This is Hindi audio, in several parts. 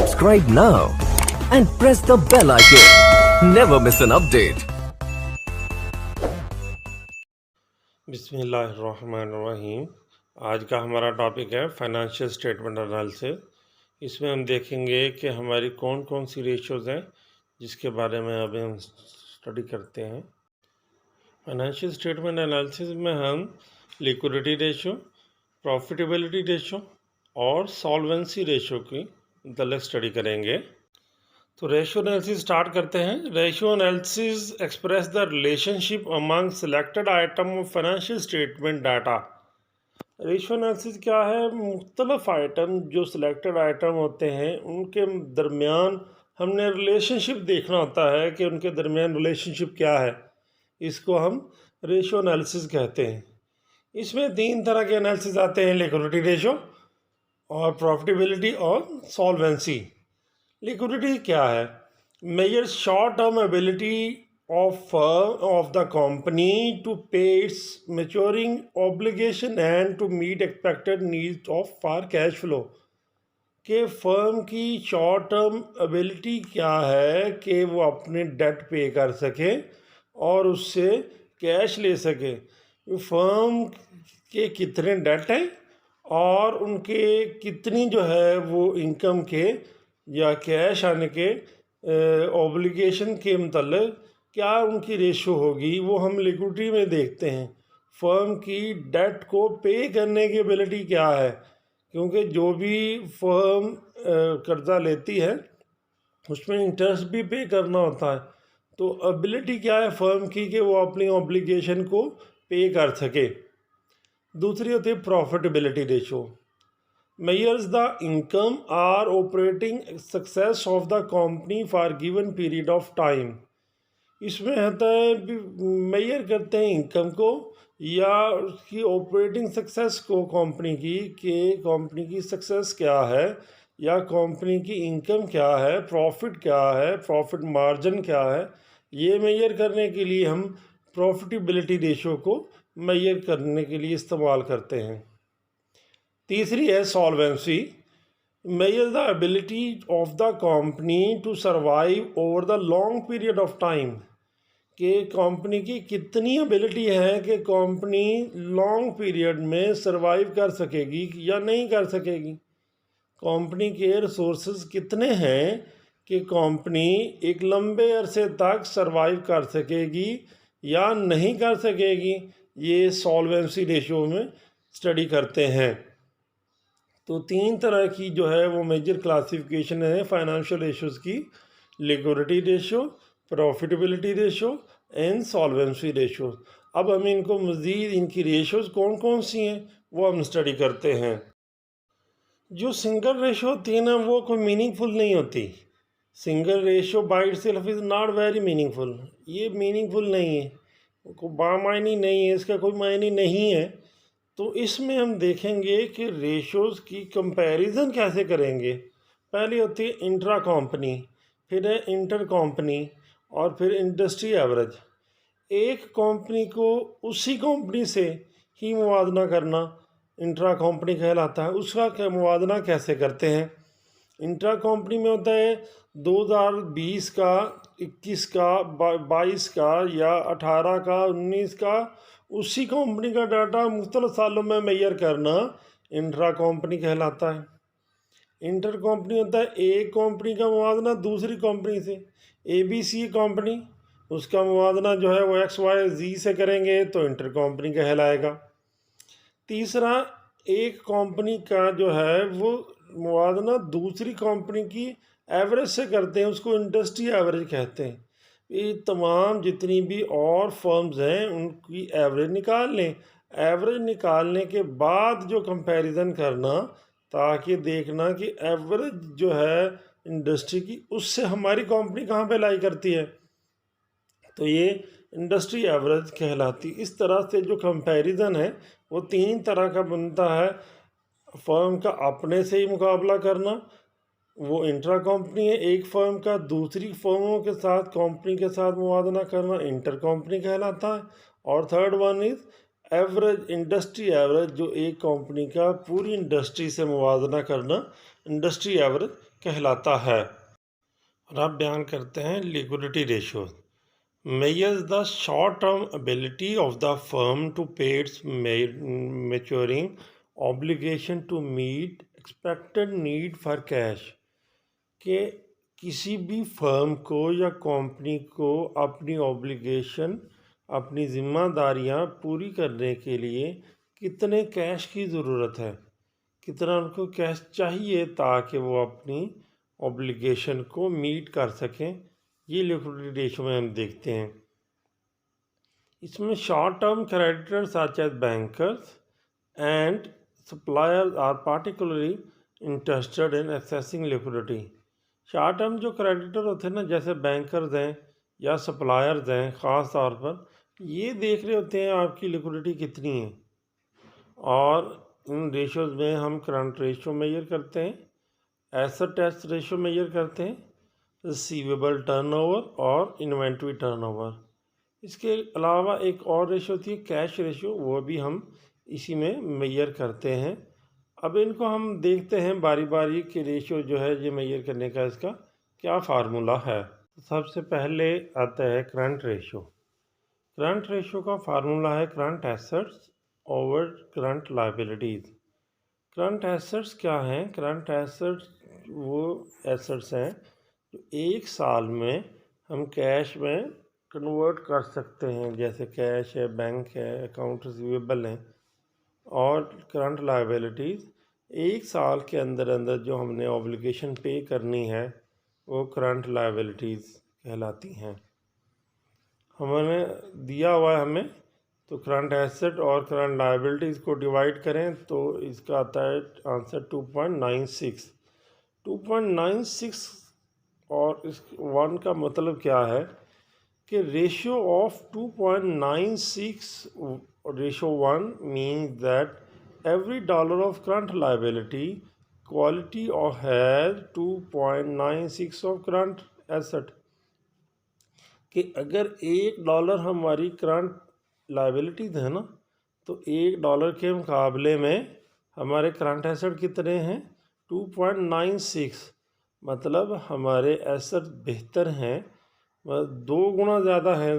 Subscribe now and press the bell icon. Never miss an update. बिस्मिल्लाहिर्रहमानिर्रहीम। आज का हमारा टॉपिक है फाइनेंशियल स्टेटमेंट एनालिसिस। इसमें हम देखेंगे कि हमारी कौन कौन सी रेशियोज़ हैं जिसके बारे में अभी हम स्टडी करते हैं। फाइनेंशियल स्टेटमेंट एनालिसिस में हम लिक्विडिटी रेशियो, प्रॉफिटेबिलिटी रेशियो और सॉल्वेंसी रेशियो की मतलब स्टडी करेंगे। तो रेशियो एनालिसिस स्टार्ट करते हैं। Ratio analysis express the relationship among selected item of financial statement data. Ratio analysis क्या है? मुख्तलिफ आइटम जो सिलेक्टेड आइटम होते हैं उनके दरमियान हमने रिलेशनशिप देखना होता है कि उनके दरमियान रिलेशनशिप क्या है। इसको हम रेशियो एनालिसिस कहते हैं। इसमें तीन तरह के एनालिसिस आते हैं, लिक्विडिटी रेशियो और प्रॉफिटेबिलिटी और सॉल्वेंसी। लिक्विडिटी क्या है? Measure short term ability of the company to pay its maturing obligation and to meet expected needs of for cash flow। कि फर्म की शॉर्ट टर्म एबिलिटी क्या है कि वो अपने डेट पे कर सके और उससे कैश ले सके। फर्म के कितने डेट हैं और उनके कितनी जो है वो इनकम के या कैश आने के ऑब्लिगेशन के मतलब क्या उनकी रेशो होगी, वो हम लिक्विडिटी में देखते हैं। फर्म की डेट को पे करने की एबिलिटी क्या है, क्योंकि जो भी फर्म कर्ज़ा लेती है उसमें इंटरेस्ट भी पे करना होता है। तो एबिलिटी क्या है फर्म की कि वो अपनी ऑब्लिगेशन को पे कर सके। दूसरी होती है profitability ratio. measures the income or operating success of the company for given period of time। इसमें होता है मेजर करते हैं इनकम को या उसकी ऑपरेटिंग सक्सेस को कंपनी की, कि कंपनी की सक्सेस क्या है या कंपनी की इनकम क्या है, प्रॉफिट क्या है, प्रॉफिट मार्जिन क्या है। ये मेजर करने के लिए हम प्रॉफिटेबिलिटी रेशो को मेजर करने के लिए इस्तेमाल करते हैं। तीसरी है solvency. Measure the ability of the company to survive over the long period of time. कि कंपनी की कितनी एबिलिटी है कि कंपनी लॉन्ग पीरियड में सर्वाइव कर सकेगी या नहीं कर सकेगी। कंपनी के रिसोर्सेज कितने हैं कि कंपनी एक लंबे अरसे तक सर्वाइव कर सकेगी या नहीं कर सकेगी। ये सॉल्वेंसी रेशियो में स्टडी करते हैं। तो तीन तरह की जो है वो मेजर क्लासिफिकेशन है फाइनेंशियल रेशियोज़ की, liquidity ratio, profitability ratio and solvency ratio. अब हम इनको मज़ीद इनकी रेशियोज़ कौन कौन सी हैं वो हम स्टडी करते हैं। जो सिंगल रेशियो होती है ना वो कोई मीनिंगफुल नहीं होती। Single ratio by itself is not very meaningful. ये मीनिंगफुल नहीं है, बामायनी नहीं है, इसका कोई मायने नहीं है। तो इसमें हम देखेंगे कि रेशियोज़ की कंपैरिजन कैसे करेंगे। पहली होती है इंट्रा कंपनी, फिर है इंटर कंपनी और फिर इंडस्ट्री एवरेज। एक कंपनी को उसी कंपनी से ही मुवाजना करना इंट्रा कंपनी कहलाता है। उसका क्या मुवाजना कैसे करते हैं? इंट्रा कंपनी में होता है 2020 का, 21 का, 22 का या 18 का, 19 का उसी कंपनी का डाटा मुख्तलिफ सालों में मेजर करना इंट्रा कंपनी कहलाता है। इंटर कंपनी होता है एक कंपनी का मुवाजना दूसरी कंपनी से। ABC कंपनी, उसका मुवाजना जो है वो XYZ से करेंगे तो इंटर कंपनी कहलाएगा। तीसरा, एक कंपनी का जो है वो मुवाजना दूसरी कंपनी की एवरेज से करते हैं, उसको इंडस्ट्री एवरेज कहते हैं। ये तमाम जितनी भी और फर्म्स हैं उनकी एवरेज निकाल लें। एवरेज निकालने के बाद जो कंपैरिजन करना, ताकि देखना कि एवरेज जो है इंडस्ट्री की उससे हमारी कंपनी कहाँ पे लाई करती है, तो ये इंडस्ट्री एवरेज कहलाती। इस तरह से जो कंपैरिजन है वो तीन तरह का बनता है। फर्म का अपने से ही मुकाबला करना, वो इंट्रा कंपनी है। एक फर्म का दूसरी फर्मों के साथ, कंपनी के साथ मुवाजना करना इंटर कंपनी कहलाता है। और third one is average, industry average, जो एक कंपनी का पूरी इंडस्ट्री से मुवाजना करना इंडस्ट्री एवरेज कहलाता है। और अब बयान करते हैं liquidity ratio. measures the short-term ability of the firm to pay its maturing obligation to meet expected need for cash। कि किसी भी फर्म को या कंपनी को अपनी ऑब्लिगेशन, अपनी जिम्मेदारियां पूरी करने के लिए कितने कैश की ज़रूरत है, कितना उनको कैश चाहिए ताकि वो अपनी ऑब्लिगेशन को मीट कर सकें, ये लिक्विडिटी रेशियो में हम देखते हैं। इसमें short term creditors such as bankers and suppliers are particularly interested in accessing liquidity. Short term जो क्रेडिटर होते हैं ना, जैसे बैंकर्स हैं या सप्लायर्स हैं, ख़ास तौर पर ये देख रहे होते हैं आपकी लिक्विडिटी कितनी है। और इन रेशियोज में हम करंट रेशियो मेजर करते हैं, एसेट टेस्ट रेशियो मेजर करते हैं, रिसीवेबल टर्नओवर और इन्वेंट्री टर्नओवर। इसके अलावा एक और रेशियो होती है कैश रेशियो, वो भी हम इसी में मेजर करते हैं। अब इनको हम देखते हैं बारी बारी कि रेशियो जो है ये मेजर करने का इसका क्या फार्मूला है। तो सबसे पहले आता है करंट रेशियो। करंट रेशियो का फार्मूला है current assets over current liabilities. Current assets क्या हैं? करंट एसेट्स वो एसेट्स हैं जो एक साल में हम कैश में कन्वर्ट कर सकते हैं, जैसे कैश है, बैंक है, अकाउंट रिसीवेबल हैं। और करंट लायबिलिटीज़ एक साल के अंदर अंदर जो हमने ऑब्लिगेशन पे करनी है वो करंट लायबिलिटीज़ कहलाती हैं। हमने दिया हुआ है हमें, तो करंट एसेट और करंट लायबिलिटीज़ को डिवाइड करें तो इसका आता है आंसर 2.96। 2.96 और इस 1 का मतलब क्या है कि ratio of 2.96 ratio 1 means that every dollar of current liability quality or has 2.96 of current asset। कि अगर $1 हमारी करंट लायबिलिटीज है ना, तो $1 के मुकाबले में हमारे करंट एसेट कितने हैं? 2.96। मतलब हमारे एसेट बेहतर हैं, 2 गुना ज़्यादा है,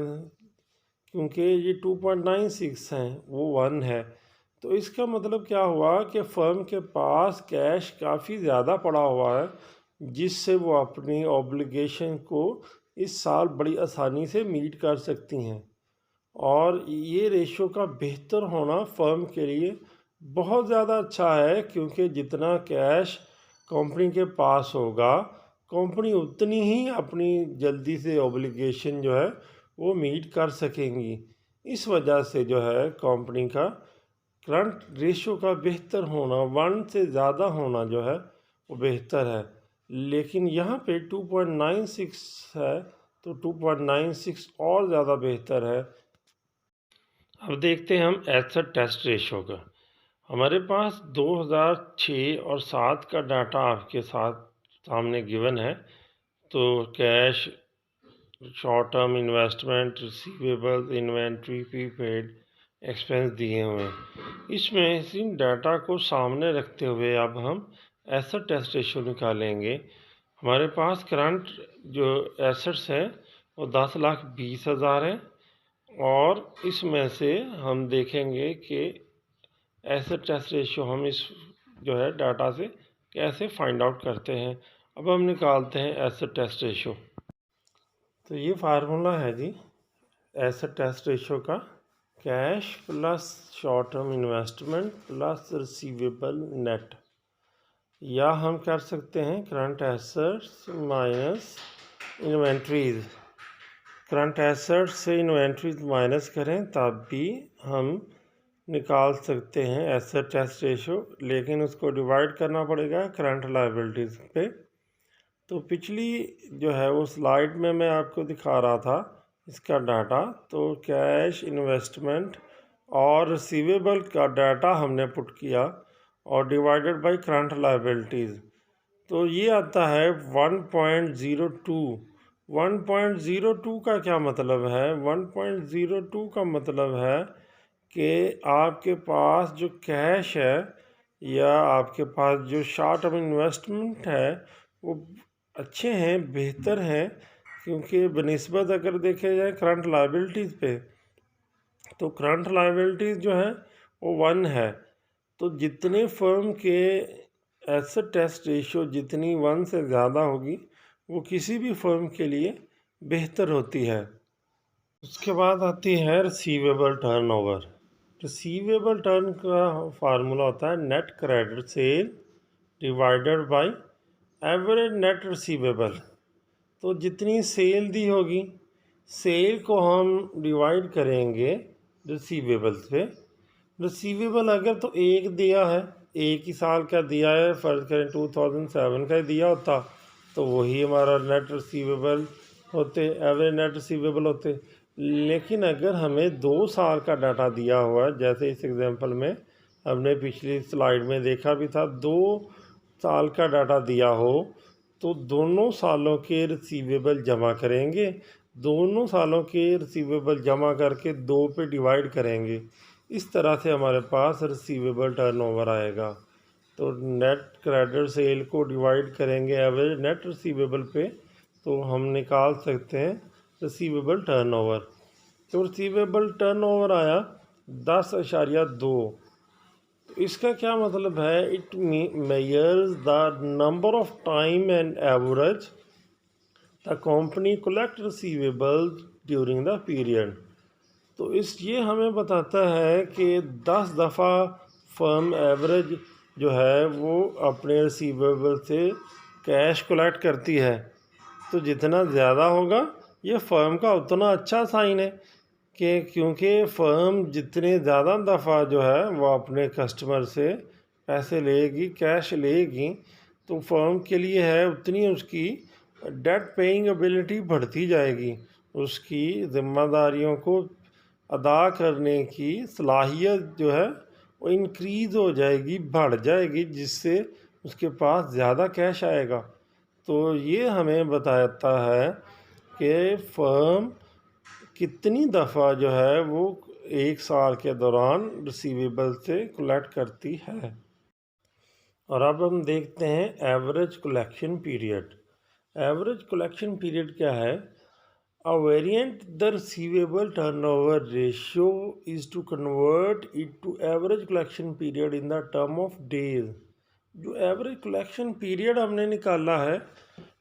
क्योंकि ये 2.96 हैं, वो 1 है। तो इसका मतलब क्या हुआ कि फ़र्म के पास कैश काफ़ी ज़्यादा पड़ा हुआ है, जिससे वो अपनी ऑब्लिगेशन को इस साल बड़ी आसानी से मीट कर सकती हैं। और ये रेशियो का बेहतर होना फ़र्म के लिए बहुत ज़्यादा अच्छा है, क्योंकि जितना कैश कंपनी के पास होगा, कंपनी उतनी ही अपनी जल्दी से ऑब्लिगेशन जो है वो मीट कर सकेंगी। इस वजह से जो है कंपनी का करंट रेशियो का बेहतर होना, 1 से ज़्यादा होना जो है वो बेहतर है। लेकिन यहाँ पे 2.96 है, तो 2.96 और ज़्यादा बेहतर है। अब देखते हैं हम एसेट टेस्ट रेशियो का। हमारे पास 2006 और 7 का डाटा आपके साथ सामने गिवन है। तो cash, short term investment, receivable, inventory, prepaid expense दिए हुए हैं। इसमें इसी डाटा को सामने रखते हुए अब हम एसेट टेस्ट रेशियो निकालेंगे। हमारे पास करंट जो एसेट्स हैं वो 10,20,000 हैं, और इसमें से हम देखेंगे कि एसेट टेस्ट रेशियो हम इस जो है डाटा से कैसे फाइंड आउट करते हैं। अब हम निकालते हैं एसेट टेस्ट रेशियो। तो ये फार्मूला है जी एसेट टेस्ट रेशियो का, cash plus short term investment plus receivable net. या हम कर सकते हैं current assets minus inventories. Current assets से इन्वेंट्रीज माइनस करें तब भी हम निकाल सकते हैं एसेट टेस्ट रेशियो, लेकिन उसको डिवाइड करना पड़ेगा करंट लायबिलिटीज़ पे। तो पिछली जो है वो स्लाइड में मैं आपको दिखा रहा था इसका डाटा। तो कैश, इन्वेस्टमेंट और रिसीवेबल का डाटा हमने पुट किया और डिवाइडेड बाय करंट लायबिलिटीज़, तो ये आता है 1.02। 1.02 का क्या मतलब है? 1.02 का मतलब है कि आपके पास जो कैश है या आपके पास जो शॉर्ट टर्म इन्वेस्टमेंट है वो अच्छे हैं, बेहतर हैं, क्योंकि बनिस्बत अगर देखे जाए करंट लायबिलिटीज़ पे, तो करंट लायबिलिटीज़ जो है वो 1 है। तो जितने फर्म के एसेट टेस्ट रेशियो जितनी 1 से ज़्यादा होगी, वो किसी भी फर्म के लिए बेहतर होती है। उसके बाद आती है रिसीवेबल टर्नओवर। रिसीवेबल टर्न का फार्मूला होता है net credit sale divided by average net receivable. तो जितनी सेल दी होगी, सेल को हम डिवाइड करेंगे रिसीवेबल्स पे। रिसीवेबल अगर तो एक दिया है, एक ही साल का दिया है, फ़र्ज़ करें 2007 का ही दिया होता, तो वही हमारा नेट रिसीवेबल होते, एवरेज नेट रिसीवेबल होते। लेकिन अगर हमें 2 साल का डाटा दिया हुआ है, जैसे इस एग्जांपल में हमने पिछली स्लाइड में देखा भी था, 2 साल का डाटा दिया हो, तो दोनों सालों के रिसीवेबल जमा करेंगे, दोनों सालों के रिसीवेबल जमा करके 2 पे डिवाइड करेंगे। इस तरह से हमारे पास रिसीवेबल टर्नओवर आएगा। तो नेट क्रेडिट सेल को डिवाइड करेंगे एवरेज नेट रिसीवेबल पे, तो हम निकाल सकते हैं रिसीवेबल टर्नओवर। तो रिसीवेबल टर्नओवर आया 10.2। तो इसका क्या मतलब है? It measures the number of time and average the company collect receivable during the period. तो ये हमें बताता है कि 10 दफ़ा फर्म एवरेज जो है वो अपने रिसीवेबल से कैश कलेक्ट करती है। तो जितना ज़्यादा होगा ये फ़र्म का उतना अच्छा साइन है, कि क्योंकि फ़र्म जितने ज़्यादा दफ़ा जो है वो अपने कस्टमर से पैसे लेगी, कैश लेगी, तो फर्म के लिए है उतनी उसकी डेट पेइंग एबिलिटी बढ़ती जाएगी, उसकी ज़िम्मेदारियों को अदा करने की सलाहियत जो है वो इंक्रीज़ हो जाएगी, बढ़ जाएगी, जिससे उसके पास ज़्यादा कैश आएगा। तो ये हमें बताता है कि फ़र्म कितनी दफ़ा जो है वो 1 साल के दौरान रिसीवेबल से कलेक्ट करती है। और अब हम देखते हैं average collection period. Average collection period क्या है? A variant the receivable turnover ratio is to convert it to average collection period in the term of days। जो एवरेज कलेक्शन पीरियड हमने निकाला है,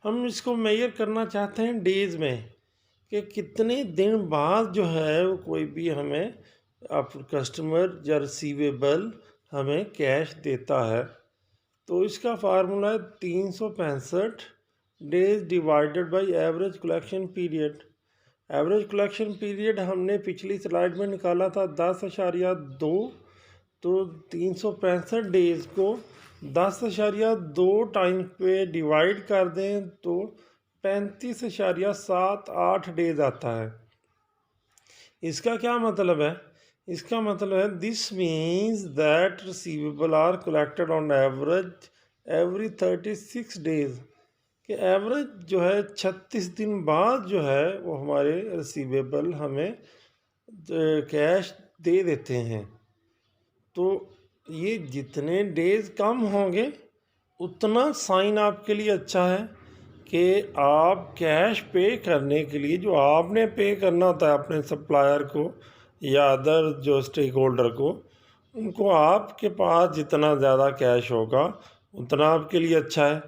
हम इसको मेजर करना चाहते हैं डेज़ में, कि कितने दिन बाद जो है वो कोई भी हमें कस्टमर या रिसीवेबल हमें कैश देता है। तो इसका फार्मूला है 365 days divided by average collection period. Average collection period हमने पिछली स्लाइड में निकाला था 10.2। तो 365 डेज़ को 10.2 टाइम पे डिवाइड कर दें तो 35.78 डेज आता है। इसका क्या मतलब है? इसका मतलब है this means that receivable are collected on average every 36 days, कि एवरेज जो है 36 दिन बाद जो है वो हमारे रिसीवेबल हमें कैश दे देते हैं। तो ये जितने डेज कम होंगे उतना साइन आपके लिए अच्छा है, कि आप कैश पे करने के लिए जो आपने पे करना होता है अपने सप्लायर को या अदर जो स्टेक होल्डर को, उनको आपके पास जितना ज़्यादा कैश होगा उतना आपके लिए अच्छा है।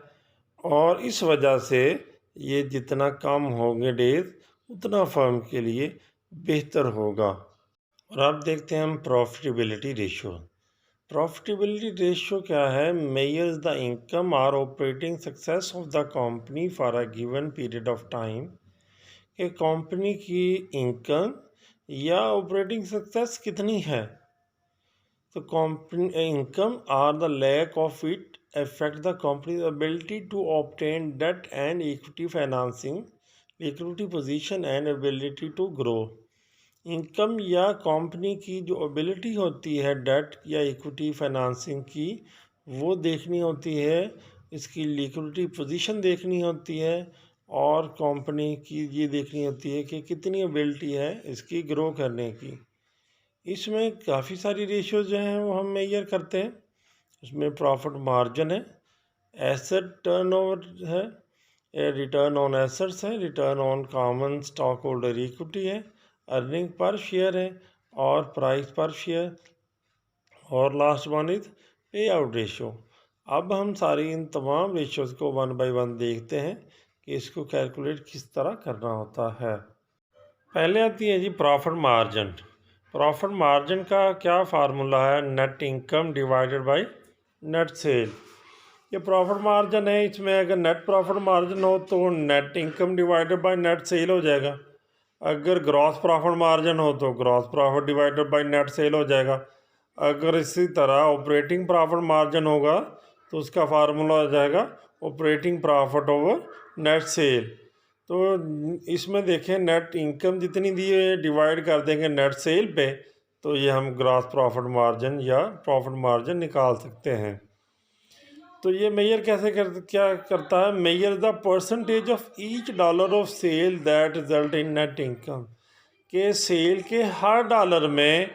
और इस वजह से ये जितना कम होंगे डेज उतना फर्म के लिए बेहतर होगा। और अब देखते हैं हम प्रॉफिटेबिलिटी रेशियो। प्रॉफिटेबिलिटी रेशियो क्या है? मेजर्स द इनकम और operating success of the company for a given period of time, कि कंपनी की इनकम या ऑपरेटिंग सक्सेस कितनी है। तो कंपनी इनकम और the lack of it affect the company's ability to obtain debt and equity financing, liquidity position and ability to grow। Income या कंपनी की जो एबिलिटी होती है डेट या इक्विटी फाइनेंसिंग की, वो देखनी होती है, इसकी लिक्विडिटी पोजीशन देखनी होती है, और कंपनी की ये देखनी होती है कि कितनी एबिलिटी है इसकी ग्रो करने की। इसमें काफ़ी सारी रेशियोज जो हैं वो हम मेजर करते हैं। इसमें प्रॉफिट मार्जिन है, एसेट टर्नओवर है, रिटर्न ऑन एसेट्स है, return on common stock holder equity है, अर्निंग पर शेयर है और प्राइस पर शेयर, और लास्ट वन इज पे आउट रेशो। अब हम सारी इन तमाम रेशोज़ को वन बाय वन देखते हैं कि इसको कैलकुलेट किस तरह करना होता है। पहले आती है जी प्रॉफिट मार्जिन। प्रॉफिट मार्जिन का क्या फार्मूला है? Net income divided by net cell. ये प्रॉफिट मार्जिन है, इसमें अगर नेट प्रॉफिट मार्जिन हो तो net income divided by net cell हो जाएगा। अगर ग्रॉस प्रॉफिट मार्जिन हो तो gross profit divided by net cell हो जाएगा। अगर इसी तरह ऑपरेटिंग प्रॉफिट मार्जिन होगा तो उसका फार्मूला हो जाएगा operating profit over net cell. तो इसमें देखें नेट इनकम जितनी दी है डिवाइड कर देंगे नेट सेल पे, तो ये हम ग्रॉस प्रॉफिट मार्जिन या प्रॉफिट मार्जिन निकाल सकते हैं। तो ये मेजर क्या करता है? Measure the percentage of each dollar of sale that result in net income. के सेल के हर डॉलर में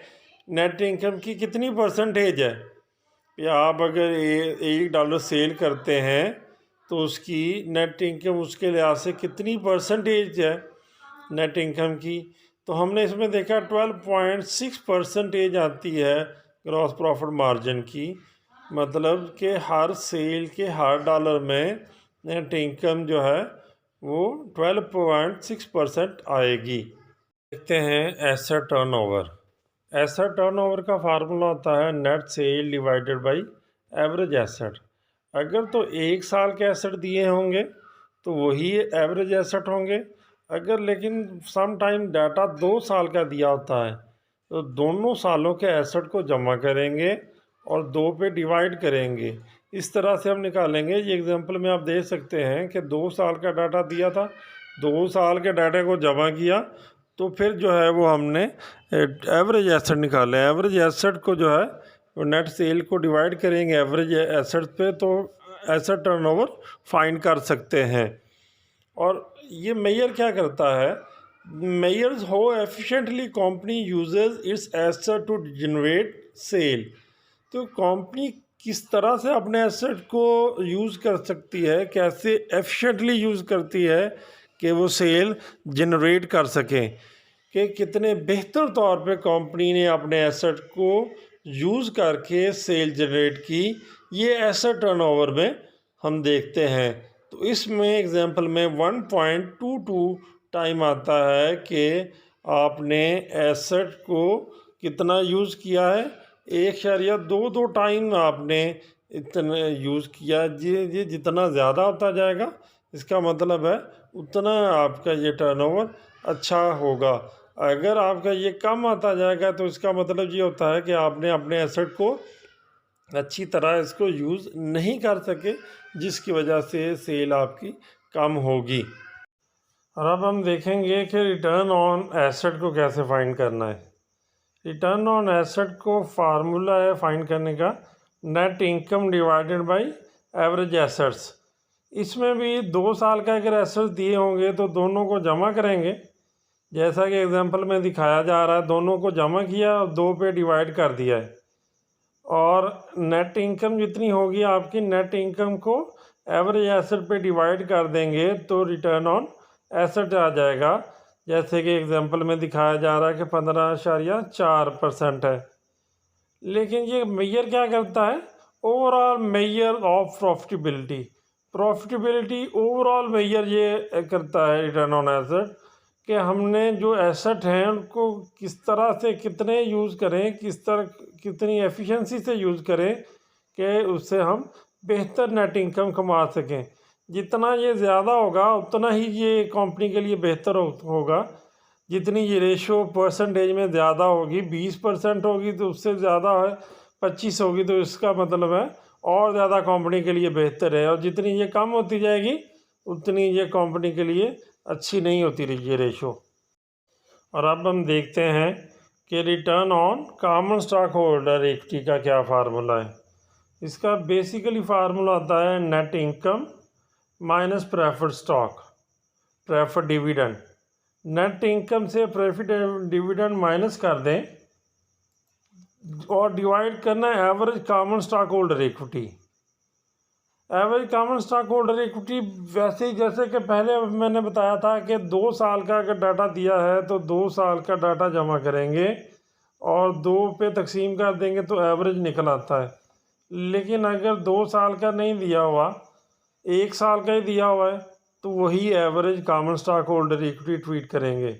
नेट इनकम की कितनी परसेंटेज है। या आप अगर $1 सेल करते हैं तो उसकी नेट इनकम उसके लिहाज से कितनी परसेंटेज है नेट इनकम की। तो हमने इसमें देखा 12.6% आती है ग्रॉस प्रॉफिट मार्जिन की, मतलब कि हर सेल के हर डॉलर में नेट इनकम जो है वो 12.6% आएगी। देखते हैं एसेट टर्नओवर। एसेट टर्नओवर का फार्मूला होता है net cell divided by average asset. अगर तो 1 साल के एसेट दिए होंगे तो वही एवरेज एसेट होंगे। अगर लेकिन सम टाइम डाटा 2 साल का दिया होता है तो दोनों सालों के एसेट को जमा करेंगे और 2 पे डिवाइड करेंगे। इस तरह से हम निकालेंगे। ये एग्जांपल में आप देख सकते हैं कि 2 साल का डाटा दिया था, 2 साल के डाटे को जमा किया, तो फिर जो है वो हमने एवरेज एसेट निकाले। एवरेज एसेट को जो है वो नेट सेल को डिवाइड करेंगे एवरेज एसेट पे, तो एसेट टर्नओवर फाइंड कर सकते हैं। और ये मेजर क्या करता है? Measures how efficiently company uses its asset to generate sale. तो कंपनी किस तरह से अपने एसेट को यूज़ कर सकती है, कैसे एफिशिएंटली यूज़ करती है कि वो सेल जनरेट कर सकें, कि कितने बेहतर तौर पे कंपनी ने अपने एसेट को यूज़ करके सेल जनरेट की, ये एसेट टर्नओवर में हम देखते हैं। तो इसमें एग्जांपल में 1.22 टाइम आता है कि आपने एसेट को कितना यूज़ किया है, 1.22 टाइम आपने इतना यूज़ किया। ये जितना ज़्यादा होता जाएगा इसका मतलब है उतना आपका ये टर्नओवर अच्छा होगा। अगर आपका ये कम आता जाएगा तो इसका मतलब ये होता है कि आपने अपने एसेट को अच्छी तरह इसको यूज़ नहीं कर सके, जिसकी वजह से सेल आपकी कम होगी। और अब हम देखेंगे कि रिटर्न ऑन एसेट को कैसे फाइंड करना है। रिटर्न ऑन एसेट को फार्मूला है फाइंड करने का net income divided by average assets. इसमें भी 2 साल का अगर एसेट्स दिए होंगे तो दोनों को जमा करेंगे, जैसा कि एग्जांपल में दिखाया जा रहा है। दोनों को जमा किया और 2 पे डिवाइड कर दिया है, और नेट इनकम जितनी होगी आपकी, नेट इनकम को एवरेज एसेट पे डिवाइड कर देंगे तो रिटर्न ऑन एसेट आ जाएगा। जैसे कि एग्जांपल में दिखाया जा रहा है कि 15.4% है। लेकिन ये मेजर क्या करता है? Overall measure of profitability. Profitability overall measure ये करता है रिटर्न ऑन एसेट, कि हमने जो एसेट हैं उनको किस तरह से कितने यूज़ करें, कितनी एफिशिएंसी से यूज़ करें कि उससे हम बेहतर नेट इनकम कमा सकें। जितना ये ज़्यादा होगा उतना ही ये कंपनी के लिए बेहतर होगा। जितनी ये रेशो परसेंटेज में ज़्यादा होगी, 20% होगी तो उससे ज़्यादा है, 25 होगी तो इसका मतलब है और ज़्यादा कंपनी के लिए बेहतर है। और जितनी ये कम होती जाएगी उतनी ये कंपनी के लिए अच्छी नहीं होती रही ये रेशो। और अब हम देखते हैं कि return on common stock holder equity का क्या फार्मूला है। इसका बेसिकली फार्मूला आता है net income minus preferred stock, preferred dividend. Net income से प्रेफर्ड डिविडेंड माइनस कर दें और डिवाइड करना है average common stock holder equity. Average common stock holder equity वैसे ही जैसे कि पहले मैंने बताया था कि 2 साल का अगर डाटा दिया है तो 2 साल का डाटा जमा करेंगे और 2 पे तकसीम कर देंगे तो एवरेज निकल आता है। लेकिन अगर 2 साल का नहीं दिया हुआ, 1 साल का ही दिया हुआ है, तो वही average common stock holder equity treat करेंगे।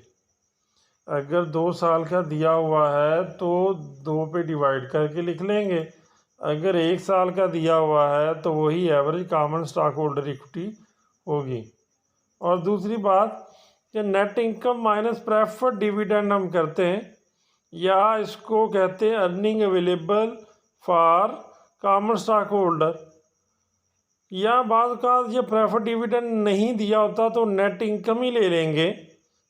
अगर 2 साल का दिया हुआ है तो 2 पे डिवाइड करके लिख लेंगे। अगर 1 साल का दिया हुआ है तो वही average common stock holder equity होगी। और दूसरी बात कि net income minus preferred dividend हम करते हैं, या इसको कहते हैं earning available for common stock holder. या बाद का ये प्रेफर्ड डिविडेंड नहीं दिया होता तो नेट इनकम ही ले लेंगे,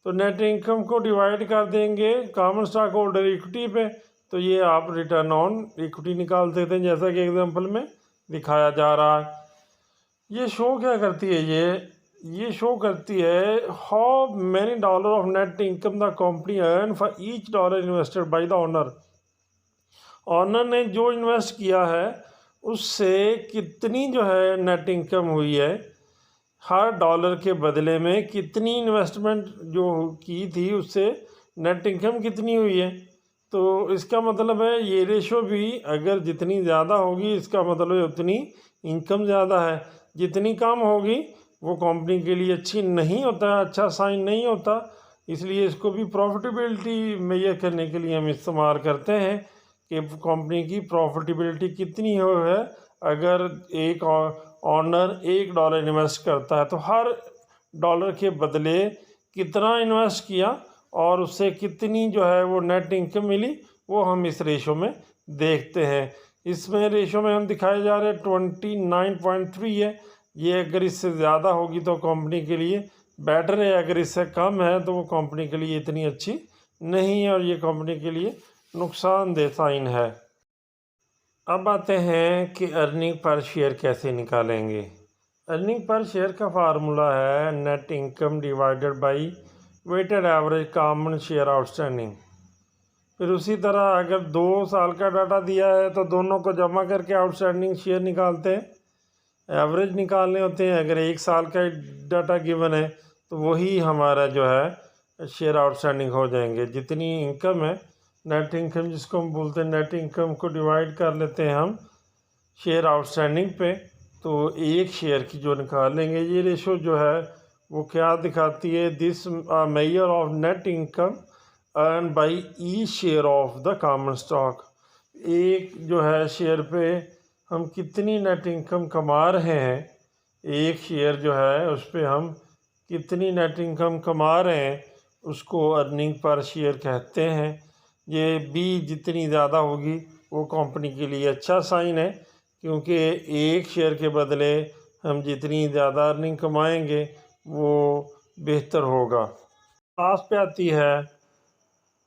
तो नेट इनकम को डिवाइड कर देंगे कॉमन स्टॉक होल्डर इक्विटी पे, तो ये आप रिटर्न ऑन इक्विटी निकाल सकते हैं जैसा कि एग्जांपल में दिखाया जा रहा है। ये शो क्या करती है, ये शो करती है how many dollar of net income the company earn for each dollar invested by the owner. Owner ने जो इन्वेस्ट किया है उससे कितनी जो है नेट इनकम हुई है, हर डॉलर के बदले में कितनी इन्वेस्टमेंट जो की थी उससे नेट इनकम कितनी हुई है। तो इसका मतलब है ये रेशो भी अगर जितनी ज़्यादा होगी इसका मतलब है उतनी इनकम ज़्यादा है, जितनी कम होगी वो कंपनी के लिए अच्छी नहीं होता है, अच्छा साइन नहीं होता। इसलिए इसको भी प्रॉफिटेबिलिटी मेजर करने के लिए हम इस्तेमाल करते हैं कि कंपनी की प्रॉफिटेबिलिटी कितनी हो है। अगर एक ऑनर $1 इन्वेस्ट करता है तो हर डॉलर के बदले कितना इन्वेस्ट किया और उससे कितनी जो है वो नेट इनकम मिली, वो हम इस रेशो में देखते हैं। इसमें रेशो में हम दिखाए जा रहे हैं 29.3 है। ये अगर इससे ज़्यादा होगी तो कंपनी के लिए बेटर है, अगर इससे कम है तो वो कंपनी के लिए इतनी अच्छी नहीं है और ये कंपनी के लिए नुकसानदेह साइन है। अब आते हैं कि अर्निंग पर शेयर कैसे निकालेंगे। अर्निंग पर शेयर का फार्मूला है net income divided by weighted average common share outstanding. फिर उसी तरह अगर 2 साल का डाटा दिया है तो दोनों को जमा करके आउटस्टैंडिंग शेयर निकालते हैं, एवरेज निकालने होते हैं। अगर 1 साल का डाटा गिवन है तो वही हमारा जो है शेयर आउटस्टैंडिंग हो जाएंगे। जितनी इनकम है नेट इनकम जिसको हम बोलते हैं, नेट इनकम को डिवाइड कर लेते हैं हम शेयर आउटस्टैंडिंग पे, तो एक शेयर की जो निकालेंगे। ये रेशो जो है वो क्या दिखाती है, this measure of net income earn by each share of the common stock. एक जो है शेयर पे हम कितनी नेट इनकम कमा रहे हैं, एक शेयर जो है उस पर हम कितनी नेट इनकम कमा रहे हैं उसको अर्निंग पर शेयर कहते हैं। ये भी जितनी ज़्यादा होगी वो कंपनी के लिए अच्छा साइन है, क्योंकि एक शेयर के बदले हम जितनी ज़्यादा अर्निंग कमाएंगे वो बेहतर होगा। लास्ट पे आती है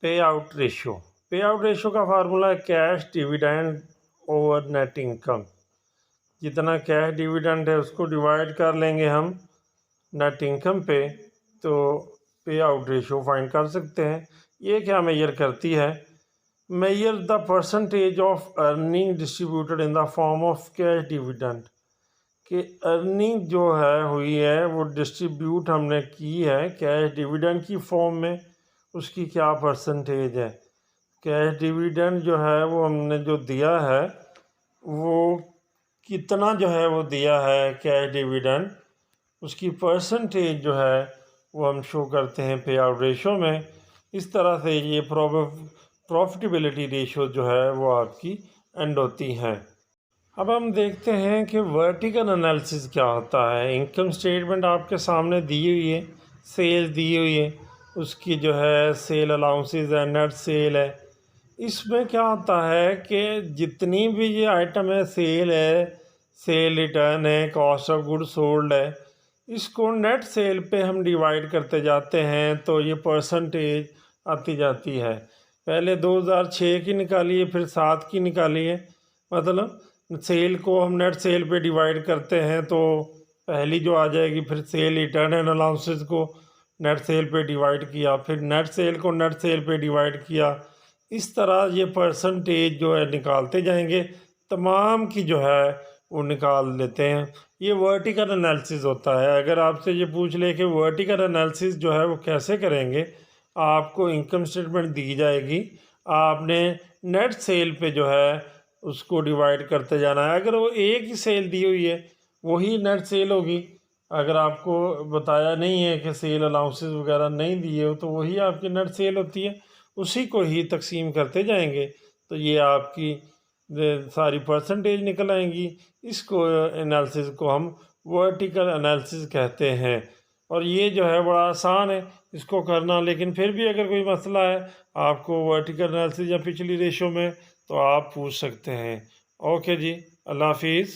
पे आउट रेशो। पे आउट रेशो का फार्मूला है cash dividend over net income. जितना कैश डिविडेंड है उसको डिवाइड कर लेंगे हम नेट इनकम पे, तो पे आउट रेशो फाइंड कर सकते हैं। ये क्या मेजर करती है, measure the percentage of earning distributed in the form of cash dividend. कि अर्निंग जो है हुई है वो डिस्ट्रीब्यूट हमने की है कैश डिविडेंड की फॉर्म में, उसकी क्या परसेंटेज है। कैश डिविडेंड जो है वो हमने जो दिया है वो कितना जो है वो दिया है कैश डिविडेंड, उसकी परसेंटेज जो है वो हम शो करते हैं पे आउट रेशो में। इस तरह से ये प्रॉफिटेबिलिटी रेशो जो है वो आपकी एंड होती हैं। अब हम देखते हैं कि वर्टिकल एनालिसिस क्या होता है। इनकम स्टेटमेंट आपके सामने दी हुई है, सेल दी हुई है, उसकी जो है सेल अलाउंसेस है, नेट सेल है। इसमें क्या होता है कि जितनी भी ये आइटम है, सेल है, सेल रिटर्न है, कॉस्ट ऑफ गुड सोल्ड है, इसको नेट सेल पे हम डिवाइड करते जाते हैं तो ये परसेंटेज आती जाती है। पहले 2006 की निकालिए, फिर 7 की निकालिए। मतलब सेल को हम नेट सेल पे डिवाइड करते हैं तो पहली जो आ जाएगी, फिर सेल रिटर्न एंड अलाउंसेस को नेट सेल पे डिवाइड किया, फिर नेट सेल को नेट सेल पे डिवाइड किया। इस तरह ये परसेंटेज जो है निकालते जाएंगे। तमाम की जो है वो निकाल लेते हैं। ये वर्टिकल एनालिसिस होता है। अगर आपसे ये पूछ ले कि वर्टिकल एनालिसिस जो है वो कैसे करेंगे, आपको इनकम स्टेटमेंट दी जाएगी, आपने नेट सेल पे जो है उसको डिवाइड करते जाना है। अगर वो एक ही सेल दी हुई है वही नेट सेल होगी। अगर आपको बताया नहीं है कि सेल अलाउंसेस वगैरह नहीं दिए हो तो वही आपकी नेट सेल होती है, उसी को ही तकसीम करते जाएंगे तो ये आपकी सारी परसेंटेज निकल आएंगी। इसको एनालिसिस को हम वर्टिकल एनालिसिस कहते हैं और ये जो है बड़ा आसान है इसको करना। लेकिन फिर भी अगर कोई मसला है आपको वर्टिकल एनालिसिस या पिछली रेशो में, तो आप पूछ सकते हैं। ओके जी, अल्लाह हाफिज़।